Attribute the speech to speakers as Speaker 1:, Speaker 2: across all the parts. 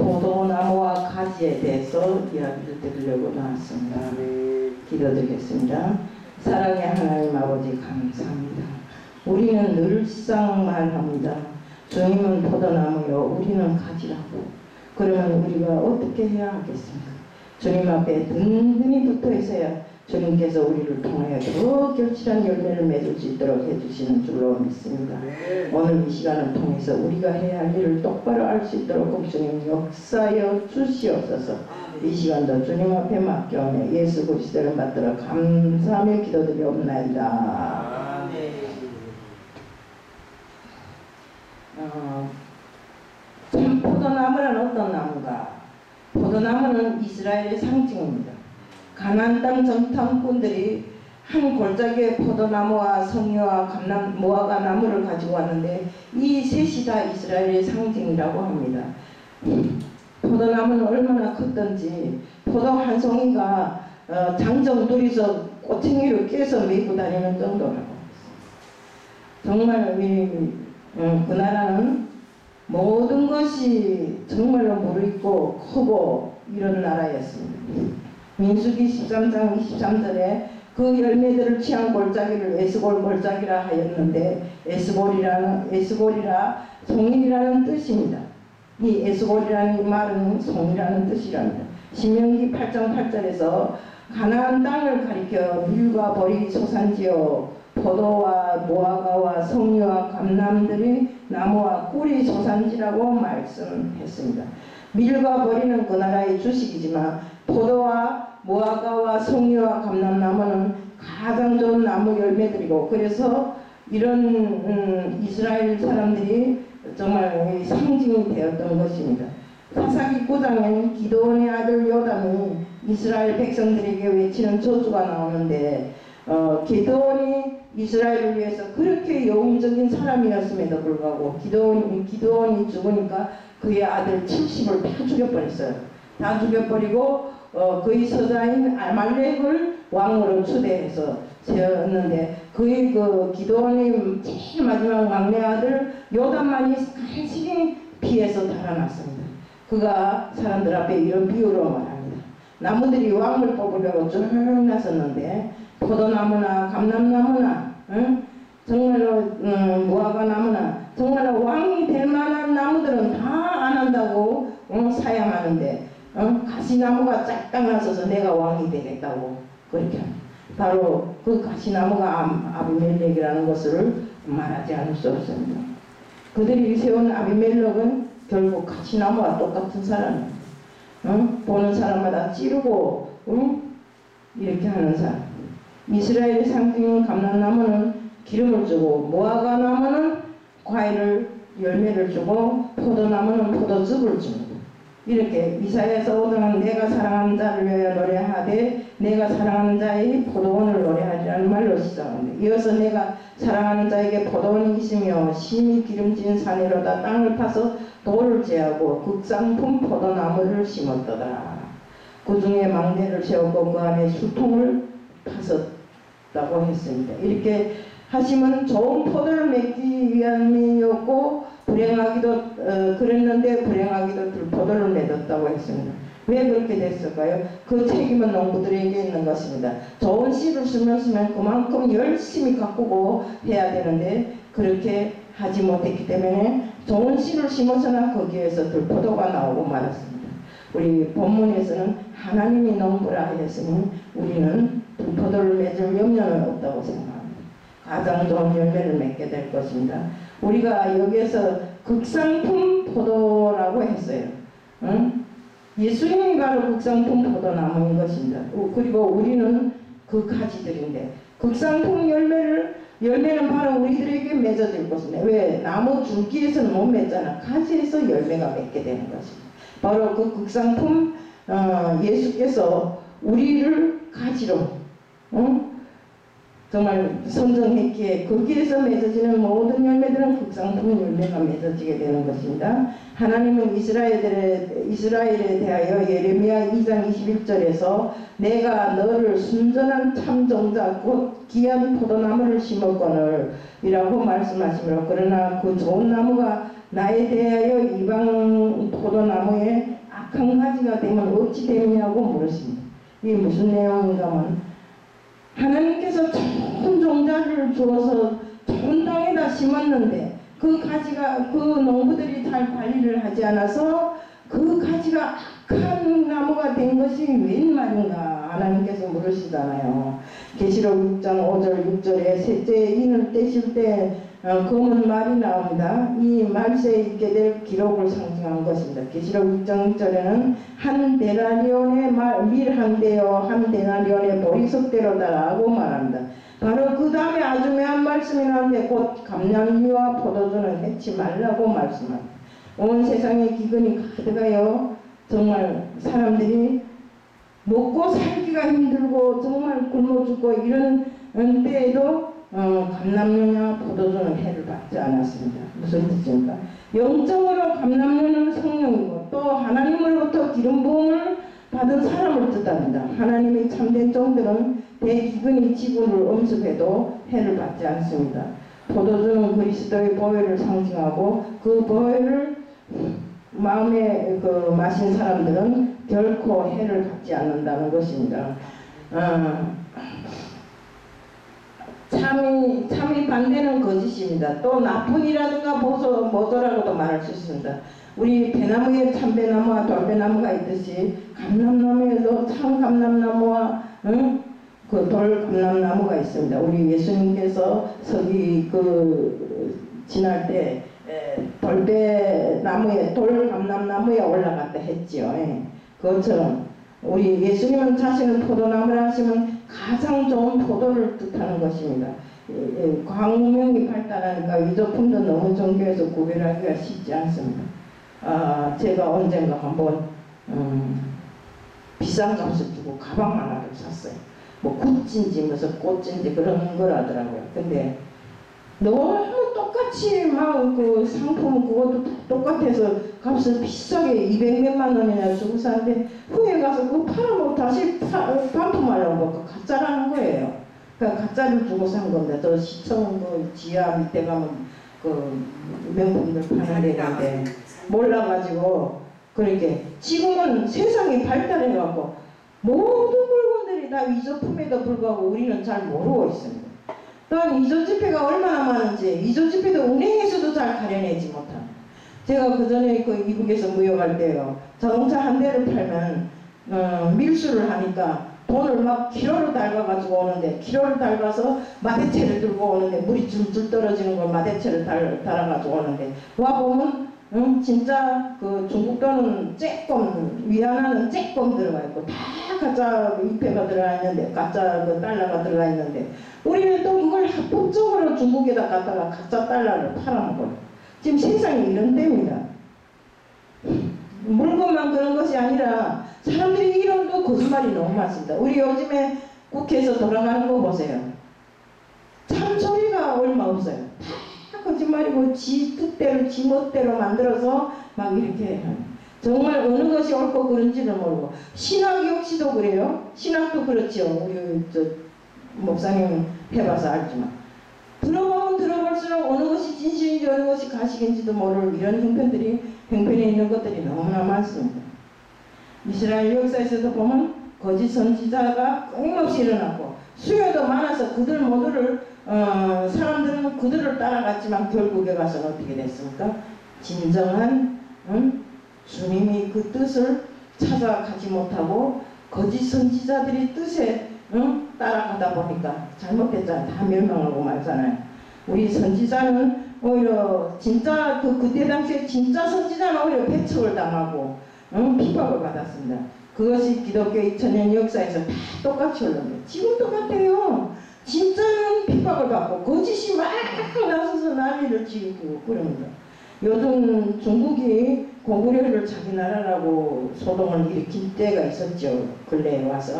Speaker 1: 포도나무와 가지에 대해서 이야기를 드리려고 나왔습니다. 기도드리겠습니다. 사랑의 하나님 아버지 감사합니다. 우리는 늘상 말합니다. 주님은 포도나무요 우리는 가지라고. 그러면 우리가 어떻게 해야 하겠습니까? 주님 앞에 든든히 붙어 있어야 주님께서 우리를 통하여 더 결실한 열매를 맺을 수 있도록 해주시는 줄로 믿습니다. 오늘 이 시간을 통해서 우리가 해야 할 일을 똑바로 알 수 있도록 주님 역사여 주시옵소서. 이 시간도 주님 앞에 맡겨오며 예수 그리스도를 받들어 감사하며 기도드리옵나이다. 참 포도나무는 어떤 나무가? 포도나무는 이스라엘의 상징입니다. 가나안 땅 정탐꾼들이 한 골짜기에 포도나무와 성유와 감람, 무화과 나무를 가지고 왔는데 이 셋이 다 이스라엘의 상징이라고 합니다. 포도나무는 얼마나 컸던지 포도 한 송이가 장정 둘이서 꼬챙이로 깨서 메고 다니는 정도라고. 정말 그 나라는 모든 것이 정말로 무르익고 크고 이런 나라였습니다. 민수기 13장 23절에 그 열매들을 취한 골짜기를 에스골 골짜기라 하였는데 에스골이라 송이라는 뜻입니다. 이 에스골이라는 말은 송이라는 뜻이랍니다. 신명기 8장 8절에서 가나안 땅을 가리켜 밀과 보리 소산지요 포도와 무화과와 성류와 감람들이 나무와 꿀이 소산지라고 말씀했습니다. 밀과 보리는 그 나라의 주식이지만 포도와 무화과와 성류와 감람나무는 가장 좋은 나무 열매들이고, 그래서 이런 이스라엘 사람들이 정말 상징이 되었던 것입니다. 사사기 9장에는 기드온의 아들 요담이 이스라엘 백성들에게 외치는 저주가 나오는데 기드온이 이스라엘을 위해서 그렇게 영웅적인 사람이었음에도 불구하고 기드온이 죽으니까 그의 아들 70을 다 죽여버렸어요. 다 죽여버리고 그의 서자인 아말렉을 왕으로 추대해서 세웠는데 그의 기드온의 제일 마지막 막내 아들 요담만이 간신히 피해서 달아났습니다. 그가 사람들 앞에 이런 비유로 말합니다. 나무들이 왕을 뽑으려고 쭉 나섰는데 포도나무나 감람나무나 정말로 무화과 나무나 정말로 왕이 될 만한 나무들은 다 안 한다고 사양하는데 가시나무가 쫙딱 나서서 내가 왕이 되겠다고 그렇게 합니다. 바로 그 가시나무가 아비멜렉이라는 것을 말하지 않을 수 없습니다. 그들이 세운 아비멜렉은 결국 가시나무와 똑같은 사람이에요. 보는 사람마다 찌르고 이렇게 하는 사람. 이스라엘의 상징인 감람나무는 기름을 주고 무화과 나무는 과일을 열매를 주고 포도나무는 포도즙을 줍니다. 이렇게 이사야서 5장은 내가 사랑하는 자를 위하여 노래하되 내가 사랑하는 자의 포도원을 노래하리라는 말로 시작합니다. 이어서 내가 사랑하는 자에게 포도원이 있으며 심히 기름진 산에로다 땅을 파서 돌을 제하고 극상품 포도나무를 심었더라. 그 중에 망대를 세우고 그 안에 수통을 파섰다고 했습니다. 이렇게 하시면 좋은 포도를 맺기 위함이었고 불행하기도 그랬는데 불행하기도 포도를 맺었다고 했습니다. 왜 그렇게 됐을까요? 그 책임은 농부들에게 있는 것입니다. 좋은 씨를 심었으면 그만큼 열심히 가꾸고 해야 되는데 그렇게 하지 못했기 때문에 좋은 씨를 심어서나 거기에서 들포도가 나오고 말았습니다. 우리 본문에서는 하나님이 농부라 하였으니 우리는 들포도를 맺을 염려는 없다고 생각합니다. 가장 좋은 열매를 맺게 될 것입니다. 우리가 여기에서 극상품 포도라고 했어요. 예수님이 바로 극상품 포도나무인 것입니다. 그리고 우리는 그 가지들인데 극상품 열매는 바로 우리들에게 맺어질 것입니다. 왜? 나무 줄기에서는 못 맺잖아. 가지에서 열매가 맺게 되는 것입니다. 바로 그 극상품 예수께서 우리를 가지로 정말 선정했기에 거기에서 맺어지는 모든 열매들은 극상품 열매가 맺어지게 되는 것입니다. 하나님은 이스라엘에 대하여 예레미야 2장 21절에서 내가 너를 순전한 참종자 곧 귀한 포도나무를 심었거늘 이라고 말씀하시므로 그러나 그 좋은 나무가 나에 대하여 이방 포도나무에 악한 가지가 되면 어찌 되느냐고 물으십니다. 이게 무슨 내용인가 하면 하나님께서 좋은 종자를 주어서 좋은 땅에다 심었는데 그 가지가 그 농부들이 잘 관리를 하지 않아서 그 가지가 악한 나무가 된 것이 웬 말인가 하나님께서 물으시잖아요. 계시록 6장 5절 6절에 셋째 인을 떼실 때 검은 말이 나옵니다. 이 말세에 있게 될 기록을 상징한 것입니다. 계시록 6장 6절에는 한 데나리온의 밀 한 대여 한 데나리온의 보리석대로다라고 말합니다. 바로 그 다음에 아주 매한 말씀이 나오는데 곧 감람이와 포도주는 해치 말라고 말씀합니다. 온 세상에 기근이 가득하여 정말 사람들이 먹고 살기가 힘들고 정말 굶어 죽고 이런 때에도 감람류나 포도주는 해를 받지 않았습니다. 무슨 뜻입니까? 영적으로 감람류는 성령이고 또 하나님으로부터 기름 부음을 받은 사람을 뜻합니다. 하나님의 참된 종들은 대기근이 지구를 엄습해도 해를 받지 않습니다. 포도주는 그리스도의 보혈을 상징하고 그 보혈을 마음에 마신 사람들은 결코 해를 받지 않는다는 것입니다. 참의 반대는 거짓입니다. 또 나쁜이라든가 모조라고도 말할 수 있습니다. 우리 배나무에 참배나무와 돌배나무가 있듯이 감람나무에도 참감람나무와 그 돌감람나무가 있습니다. 우리 예수님께서 서기 지날 때 돌감람나무에 올라갔다 했지요. 그것처럼 우리 예수님은 자신은 포도나무라 하시면 가장 좋은 포도를 뜻하는 것입니다. 광명이 발달하니까 위조품도 너무 정교해서 구별하기가 쉽지 않습니다. 제가 언젠가 한번 비싼 값을 주고 가방 하나를 샀어요. 뭐 굿진지 무슨 꽃진지 그런 거라더라고요. 근데 너무 똑같이 막 그 상품은 그것도 똑같아서 값을 비싸게 200몇만 원이나 주고 사는데 후에 가서 그거 팔아먹고 다시 반품하려고 가짜라는 거예요. 그러니까 가짜를 주고 산 겁니다. 저 시청 그 지하 밑에 가면 그 명품들 파는 데인데 몰라가지고 그렇게 지금은 세상이 발달해갖고 모든 물건들이 다 위조품에도 불구하고 우리는 잘 모르고 있습니다. 또한 위조지폐가 얼마나 많은지 위조지폐도 은행에서도 잘 가려내지 못합니다. 제가 그 전에 그 이북에서 무역할 때요. 자동차 한 대를 팔면 밀수를 하니까 돈을 막 키로로 달가가지고 오는데 키로를 달가서 마대채를 들고 오는데 물이 줄줄 떨어지는 걸 마대채를 달아가지고 오는데 와보면 진짜 그 중국 돈은 쬐끔 위안화는 쬐끔 들어가 있고 다 가짜 위패가 들어가 있는데 가짜 그 달러가 들어가 있는데 우리는 또 그걸 합법적으로 중국에다 갖다가 가짜 달러를 팔아먹어요. 지금 세상이 이런 때입니다. 물건만 그런 것이 아니라 사람들이 이런 거 거짓말이 너무 많습니다. 우리 요즘에 국회에서 돌아가는 거 보세요. 참소리가 얼마 없어요. 다 거짓말이고 지 뜻대로 지 멋대로 만들어서 막 이렇게 정말 어느 것이 옳고 그른지를 모르고 신학 역시도 그래요. 신학도 그렇죠. 우리 목사님 해봐서 알지만 들어보면 들어볼수록 어느 것이 진실인지 어느 것이 가식인지도 모를 이런 형편에 있는 것들이 너무나 많습니다. 이스라엘 역사에서도 보면 거짓 선지자가 끊임없이 일어났고 수요도 많아서 그들 모두를 사람들은 그들을 따라갔지만 결국에 가서는 어떻게 됐습니까? 진정한 주님이 그 뜻을 찾아가지 못하고 거짓 선지자들이 뜻에 따라가다 보니까 잘못됐잖아요. 다 멸망하고 말잖아요. 우리 선지자는 오히려 진짜 그때 당시에 진짜 선지자는 오히려 배척을 당하고 핍박을 받았습니다. 그것이 기독교 2000년 역사에서 다 똑같이 흘러갑니다. 지금 똑같아요. 진짜는 핍박을 받고 거짓이 막 나서서 난리를 치고 그럽니다. 요즘 중국이 고구려를 자기 나라라고 소동을 일으킬 때가 있었죠. 근래에 와서.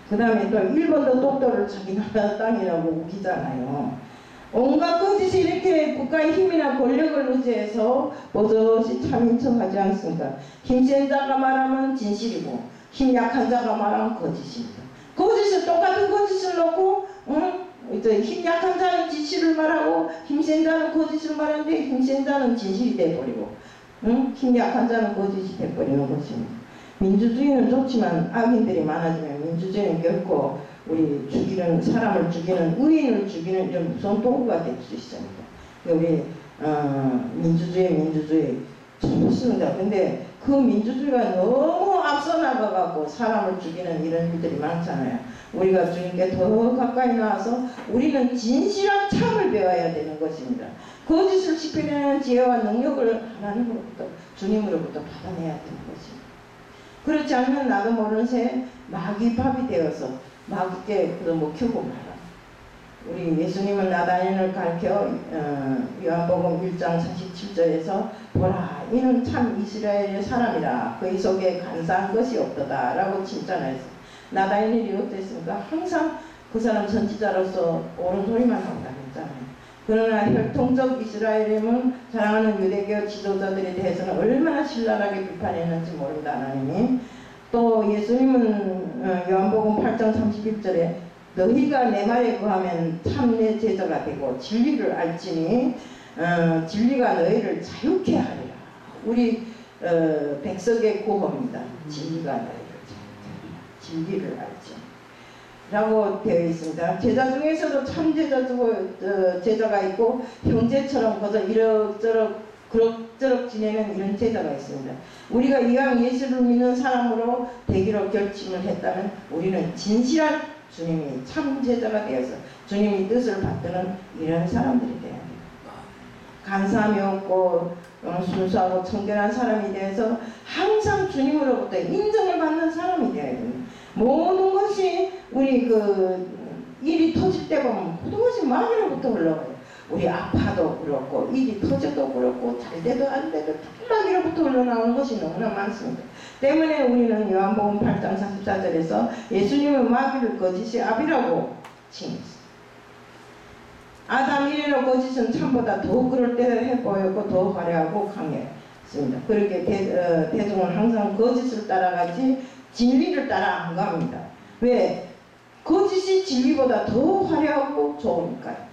Speaker 1: 그 다음에 또 일본도 독도를 자기 나라 땅이라고 우기잖아요. 온갖 거짓이 이렇게 국가의 힘이나 권력을 의지해서 버젓이 참인 척하지 않습니까? 힘센 자가 말하면 진실이고 힘 약한 자가 말하면 거짓입니다. 거짓을 똑같은 거짓을 놓고 이제 힘 약한 자는 진실을 말하고 힘센 자는 거짓을 말하는데 힘센 자는 진실이 돼버리고, 응? 힘 약한 자는 거짓이 돼버리는 것입니다. 민주주의는 좋지만 악인들이 많아지면 민주주의는 결코 우리 죽이는, 사람을 죽이는, 의인을 죽이는 이런 무서운 도구가 될 수 있습니다. 우리 민주주의 좋습니다. 근데 그 민주주의가 너무 앞서 나가갖고 사람을 죽이는 이런 일들이 많잖아요. 우리가 주님께 더 가까이 나와서 우리는 진실한 참을 배워야 되는 것입니다. 거짓을 지켜내는 지혜와 능력을 하나님으로부터, 주님으로부터 받아내야 되는 것입니다. 그렇지 않으면 나도 모르는 새 마귀 밥이 되어서 마귀께 먹히고 말아. 우리 예수님은 나다니엘을 가르쳐 요한복음 1장 47절에서 보라, 이는 참 이스라엘의 사람이라, 그의 속에 간사한 것이 없도다 라고 칭찬했어요. 나다니엘이 어땠습니까? 항상 그 사람 선지자로서 옳은 소리만 하고 다녔잖아요. 그러나 혈통적 이스라엘임을 자랑하는 유대교 지도자들에 대해서는 얼마나 신랄하게 비판했는지 모른다 하나님이. 또 예수님은 요한복음 8장 31절에 너희가 내 말에 거하면 참 내 제자가 되고 진리를 알지니 진리가 너희를 자유케 하리라. 우리 백석의 구호입니다. 진리가 너희를 자유케 하리라. 진리를 알지 라고 되어 있습니다. 제자 중에서도 참 제자가 있고 형제처럼 거저 이럭저럭 그럭저럭 지내는 이런 제자가 있습니다. 우리가 이왕 예수를 믿는 사람으로 되기로 결심을 했다면 우리는 진실한 주님이 참 제자가 되어서 주님이 뜻을 받드는 이런 사람들이 되어야 돼요. 간사함이 없고 순수하고 청결한 사람이 되어서 항상 주님으로부터 인정을 받는 사람이 되어야 됩니다. 모든 것이 우리 일이 터질 때 보면 모든 것이 마귀로부터 흘러가요. 우리 아파도 그렇고 일이 터져도 그렇고 잘 돼도 안 돼도 마귀로부터 흘러나오는 것이 너무나 많습니다. 때문에 우리는 요한복음 8장 44절에서 예수님은 마귀를 거짓의 아비라고 칭했습니다. 아담 이래로 거짓은 참보다 더 그럴듯해 보였고 더 화려하고 강했습니다. 그렇게 대중은 항상 거짓을 따라가지 진리를 따라 안 갑니다. 왜? 거짓이 진리보다 더 화려하고 좋으니까요.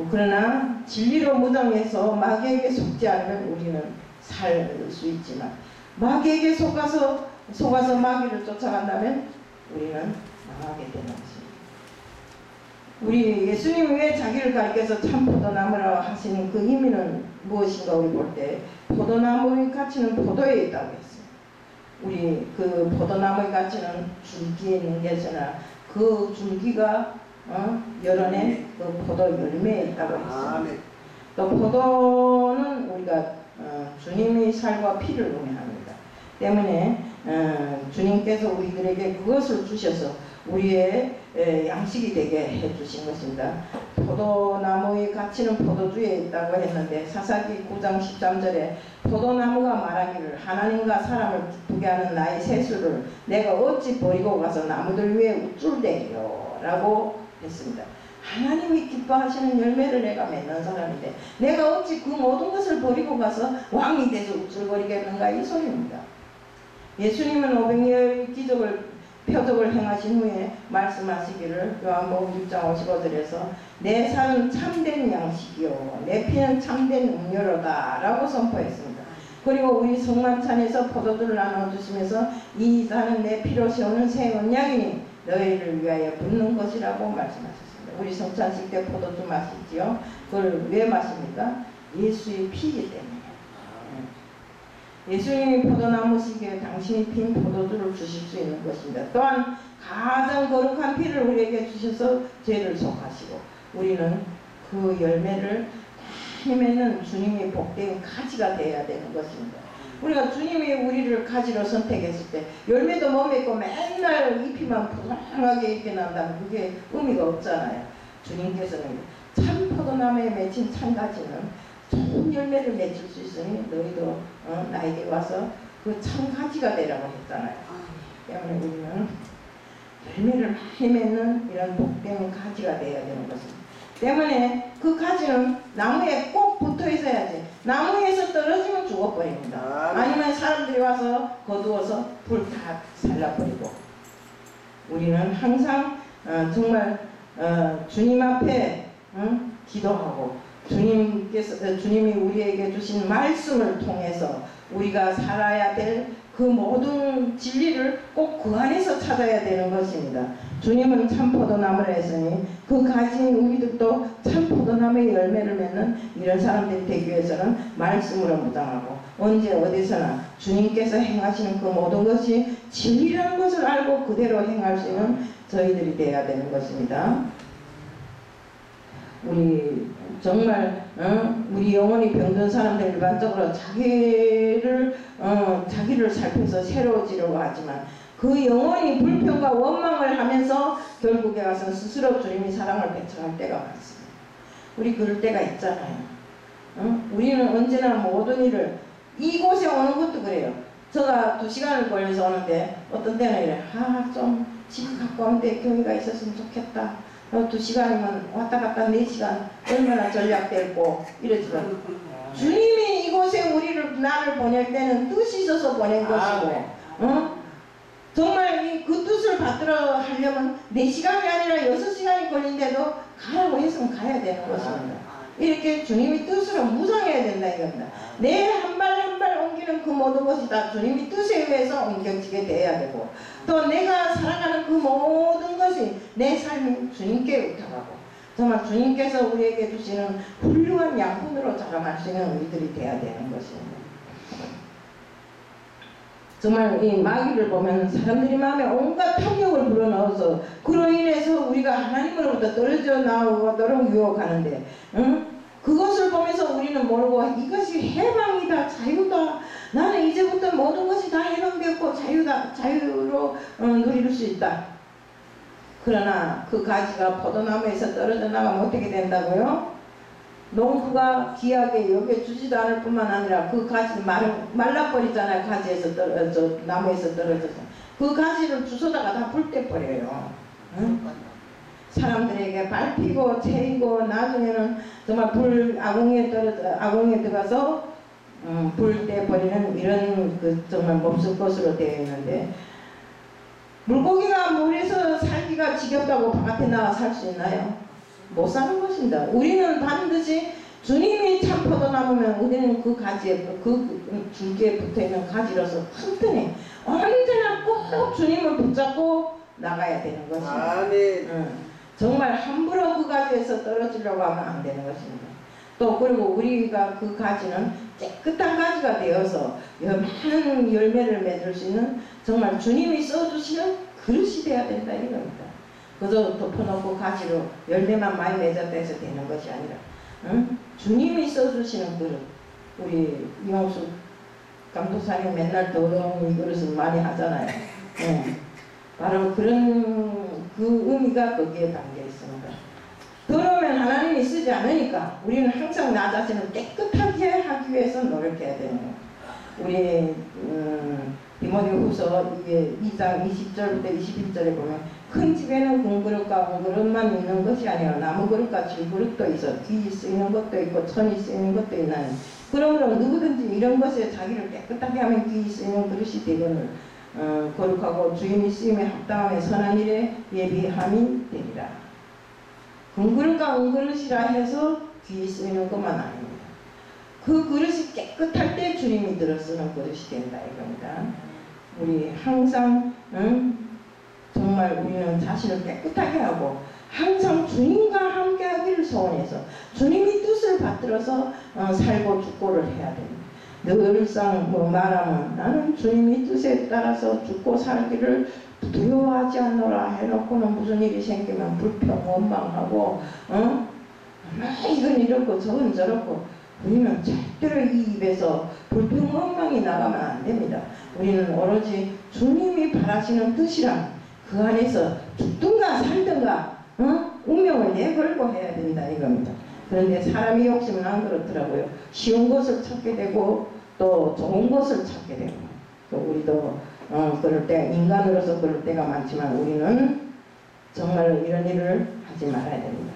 Speaker 1: 그러나 진리로 무장해서 마귀에게 속지 않으면 우리는 살 수 있지만 마귀에게 속아서 마귀를 쫓아간다면 우리는 망하게 되는 것입니다. 우리 예수님이 왜 자기를 가리켜서 참 포도나무라고 하시는 그 의미는 무엇인가 우리 볼 때 포도나무의 가치는 포도에 있다고 했어요. 우리 그 포도나무의 가치는 줄기에 있는 것이나 그 줄기가 열원에 그 포도 열매에 있다고 했어요. 또 포도는 우리가 주님의 살과 피를 의미합니다. 때문에 주님께서 우리들에게 그것을 주셔서 우리의 양식이 되게 해주신 것입니다. 포도나무의 가치는 포도주에 있다고 했는데 사사기 9장 13절에 포도나무가 말하기를 하나님과 사람을 기쁘게 하는 나의 세수를 내가 어찌 버리고 가서 나무들 위에 우쭐대리요 라고 했습니다. 하나님이 기뻐하시는 열매를 내가 맺는 사람인데 내가 어찌 그 모든 것을 버리고 가서 왕이 돼서 우쭐거리겠는가 이 소리입니다. 예수님은 500여의 표적을 행하신 후에 말씀하시기를 요한복음 6장 55절에서 내 살은 참된 양식이요 내 피는 참된 음료로다 라고 선포했습니다. 그리고 우리 성만찬에서 포도주를 나눠주시면서 이 잔은 내 피로 세우는 새 언약이니 너희를 위하여 붓는 것이라고 말씀하셨습니다. 우리 성찬식 때 포도주 마시지요. 그걸 왜 마십니까? 예수의 피이기 때문에. 예수님이 포도나무시기에 당신이 핀 포도주를 주실 수 있는 것입니다. 또한 가장 거룩한 피를 우리에게 주셔서 죄를 속하시고 우리는 그 열매를 많이 맺는 주님의 복된 가지가 되어야 되는 것입니다. 우리가 주님이 우리를 가지로 선택했을 때 열매도 못 맺고 맨날 잎이만 부당하게 이렇게 난다면 그게 의미가 없잖아요. 주님께서는 참 포도나무에 맺힌 참 가지는 좋은 열매를 맺을 수 있으니 너희도 나에게 와서 그 참 가지가 되라고 했잖아요. 때문에 우리는 열매를 많이 맺는 이런 복된 가지가 되어야 되는 것입니다. 때문에 그 가지는 나무에 꼭 붙어 있어야지. 나무에서 떨어지면 죽어버립니다. 아니면 사람들이 와서 거두어서 불 다 살라버리고. 우리는 항상 정말 주님 앞에 기도하고 주님이 우리에게 주신 말씀을 통해서 우리가 살아야 될 그 모든 진리를 꼭 그 안에서 찾아야 되는 것입니다. 주님은 참 포도나무라 했으니 그 가진 우리들도 참 포도나무의 열매를 맺는 이런 사람들이 되기 위해서는 말씀으로 무장하고 언제 어디서나 주님께서 행하시는 그 모든 것이 진리라는 것을 알고 그대로 행할 수 있는 저희들이 되어야 되는 것입니다. 우리 정말 우리 영혼이 병든 사람들 일반적으로 자기를 살펴서 새로워지려고 하지만 그 영혼이 불평과 원망을 하면서 결국에 가서 스스로 주님이 사랑을 배척할 때가 많습니다. 우리 그럴 때가 있잖아요. 우리는 언제나 모든 일을 이곳에 오는 것도 그래요. 제가 2시간을 걸려서 오는데 어떤 때는 이래 좀 집 가까운데 교회가 있었으면 좋겠다. 2시간이면 왔다 갔다 4시간 얼마나 전략되고 이러지만 주님이 이곳에 나를 보낼 때는 뜻이 있어서 보낸 것이고 정말 그 뜻을 받들어 하려면 4시간이 아니라 6시간이 걸린데도 가라고 했으면 가야 되는 것입니다. 이렇게 주님이 뜻으로 무장해야 된다 이겁니다. 내 한 발 한 발 옮기는 그 모든 것이 다 주님이 뜻에 의해서 옮겨지게 돼야 되고 또 내가 살아가는 그 모든 것이 내 삶이 주님께 의탁하고 정말 주님께서 우리에게 주시는 훌륭한 양분으로 자라날 수 있는 우리들이 돼야 되는 것입니다. 정말 이 마귀를 보면 사람들이 마음에 온갖 탐욕을 불어넣어서 그로 인해서 우리가 하나님으로부터 떨어져 나오도록 유혹하는데 그것을 보면서 우리는 모르고 이것이 해방이다 자유다 나는 이제부터 모든 것이 다 해방되었고 자유로 누릴 수 있다. 그러나 그 가지가 포도나무에서 떨어져 나가면 어떻게 된다고요? 농부가 귀하게 여겨주지도 않을 뿐만 아니라 그 가지는 말라버리잖아요. 나무에서 떨어져서 그 가지를 주워다가 다 불때버려요. 사람들에게 밟히고 채이고 나중에는 정말 아궁이에 들어가서 불때버리는 이런 정말 몹쓸 것으로 되어 있는데 물고기가 물에서 살기가 지겹다고 바깥에 나와 살 수 있나요? 못 사는 것입니다. 우리는 반드시 주님이 참 포도나무면 우리는 그 가지에 그 줄기에 붙어있는 가지로서 튼튼히 언제나 꼭 주님을 붙잡고 나가야 되는 것입니다.
Speaker 2: 아멘.
Speaker 1: 정말 함부로 그 가지에서 떨어지려고 하면 안 되는 것입니다. 또 그리고 우리가 그 가지는 깨끗한 가지가 되어서 많은 열매를 맺을 수 있는 정말 주님이 써주시는 그릇이 되어야 된다 이겁니다. 그저 덮어놓고 가지로 열매만 많이 맺었다 해서 되는 것이 아니라 주님이 써주시는 그릇. 우리 이용수 감독사님 맨날 더러운 이 그릇을 많이 하잖아요. 바로 그런 그 의미가 거기에 담겨 있습니다. 더러우면 하나님이 쓰지 않으니까 우리는 항상 나 자신을 깨끗하게 하기 위해서 노력해야 되는 거예요. 우리 디모데후서 2장 20절부터 21절에 보면 큰 집에는 금그릇과 은그릇만 있는 것이 아니라 나무그릇과 질그릇도 있어 귀 쓰이는 것도 있고 천이 쓰이는 것도 있나니 그러므로 누구든지 이런 것에 자기를 깨끗하게 하면 귀 쓰이는 그릇이 되거늘 거룩하고 주인이 쓰임에 합당하며 선한 일에 예비함이 되리라. 금그릇과 은그릇이라 해서 귀 쓰이는 것만 아닙니다. 그 그릇이 깨끗할 때 주님이 들어 쓰는 그릇이 된다 이겁니다. 우리 항상 정말 우리는 자신을 깨끗하게 하고 항상 주님과 함께 하기를 소원해서 주님이 뜻을 받들어서 살고 죽고를 해야 됩니다. 늘상 말하면 나는 주님이 뜻에 따라서 죽고 살기를 두려워하지 않노라 해놓고는 무슨 일이 생기면 불평 원망하고 이건 이렇고 저건 저렇고 우리는 절대로 이 입에서 불평 원망이 나가면 안 됩니다. 우리는 오로지 주님이 바라시는 뜻이란 그 안에서 죽든가 살든가 운명을 내걸고 해야 된다 이겁니다. 그런데 사람의 욕심은 안 그렇더라고요. 쉬운 것을 찾게 되고 또 좋은 것을 찾게 되고 또 우리도 그럴 때 인간으로서 그럴 때가 많지만 우리는 정말 이런 일을 하지 말아야 됩니다.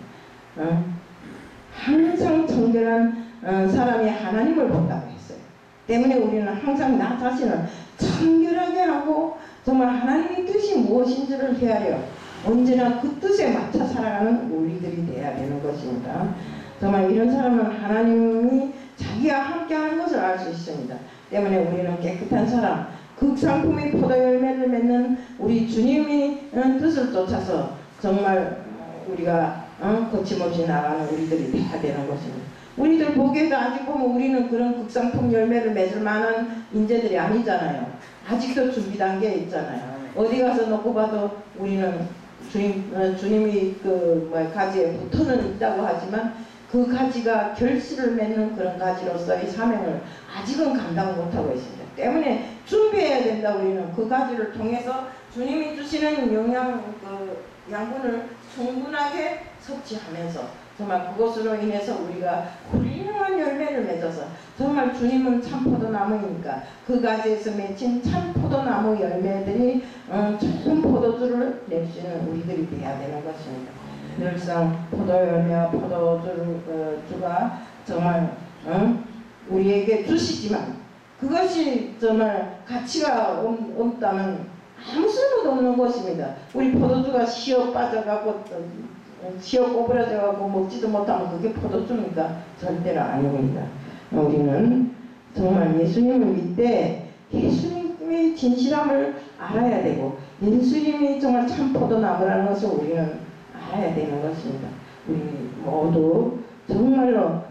Speaker 1: 항상 청결한 사람이 하나님을 본다고 했어요. 때문에 우리는 항상 나 자신을 청결하게 하고 정말 하나님의 뜻이 무엇인지를 헤아려 언제나 그 뜻에 맞춰 살아가는 우리들이 돼야 되는 것입니다. 정말 이런 사람은 하나님이 자기와 함께하는 것을 알 수 있습니다. 때문에 우리는 깨끗한 사람, 극상품의 포도 열매를 맺는 우리 주님의 뜻을 쫓아서 정말 우리가 거침없이 나가는 우리들이 돼야 되는 것입니다. 우리들 보기에도 아직 보면 우리는 그런 극상품 열매를 맺을 만한 인재들이 아니잖아요. 아직도 준비 단계에 있잖아요. 어디 가서 놓고 봐도 우리는 주님이 가지에 붙어는 있다고 하지만 그 가지가 결실을 맺는 그런 가지로서의 사명을 아직은 감당 못하고 있습니다. 때문에 준비해야 된다. 우리는 그 가지를 통해서 주님이 주시는 양분을 충분하게 섭취하면서 정말 그것으로 인해서 우리가 훌륭한 열매를 맺어서 정말 주님은 참포도나무이니까 그 가지에서 맺힌 참포도나무 열매들이 좋은 포도주를 낼 수 있는 우리들이 돼야 되는 것입니다. 늘상 포도열매와 포도주가 정말 우리에게 주시지만 그것이 정말 가치가 없다면 아무 쓸모도 없는 것입니다. 우리 포도주가 시어 빠져가고 시어 꼬부라져가고 먹지도 못하면 그게 포도주입니까? 절대로 아닙니다. 우리는 정말 예수님을 믿되 예수님의 진실함을 알아야 되고 예수님이 정말 참 포도나무라는 것을 우리는 알아야 되는 것입니다. 우리 모두 정말로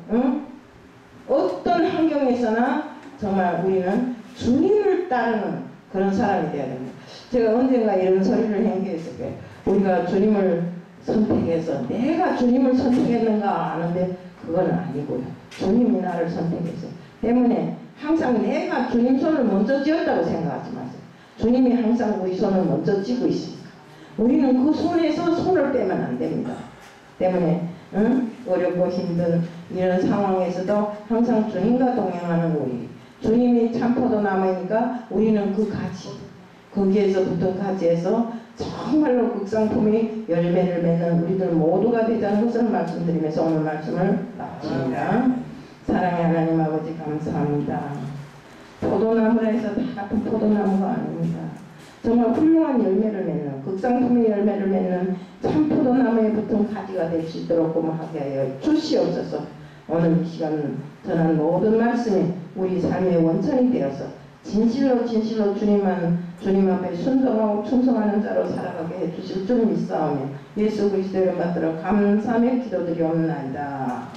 Speaker 1: 어떤 환경에서나 정말 우리는 주님을 따르는 그런 사람이 되어야 됩니다. 제가 언젠가 이런 소리를 한 게 있을 거예요. 우리가 주님을 선택해서 내가 주님을 선택했는가 아는데 그건 아니고요. 주님이 나를 선택했어요. 때문에 항상 내가 주님 손을 먼저 쥐었다고 생각하지 마세요. 주님이 항상 우리 손을 먼저 쥐고 있습니다. 우리는 그 손에서 손을 빼면 안 됩니다. 때문에 어렵고 힘든 이런 상황에서도 항상 주님과 동행하는 우리, 주님이 참포도나무이니까 우리는 그 가지, 거기에서 붙은 가지에서 정말로 극상품의 열매를 맺는 우리들 모두가 되자는 것을 말씀드리면서 오늘 말씀을 마칩니다. 사랑의 하나님 아버지 감사합니다. 포도나무라 해서 다 같은 포도나무가 아닙니다. 정말 훌륭한 열매를 맺는 극상품의 열매를 맺는 참 포도나무에 붙은 가지가 될 수 있도록 고마하게 하여 주시옵소서. 오늘 이 시간 전한 모든 말씀이 우리 삶의 원천이 되어서 진실로 주님 앞에 순종하고 충성하는 자로 살아가게 해주실 줄 믿사오며 예수 그리스도를 받들어 감사하며 기도드리옵나이다.